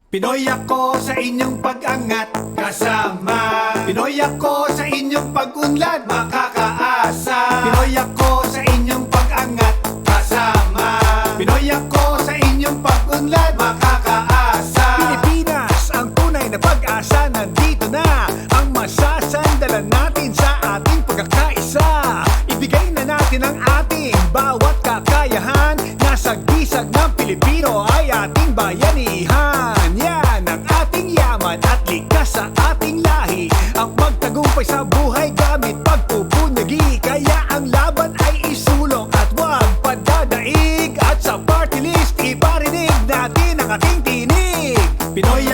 Pinoy ako sa inyong pag-angat, kasama. Pinoy ako sa inyong pag-unlad, makakaasa. Pinoy ako sa inyong pag-angat, kasama. Pinoy ako sa inyong pag-unlad, makakaasa. Pilipinas, ang tunay na pag-asa. Nandito na ang masasandalan natin sa ating pagkakaisa. Ibigay na natin ang ating bawat kakayahan. Nasa gisag ng Pilipino ay ating bayanihan. Yan ang ating yaman at likas sa ating lahi. Ang magtagumpay sa buhay gamit pagpupunyagi. Kaya ang laban ay isulong at huwag padadaig. At sa party list, iparinig natin ang ating tinig. Pinoy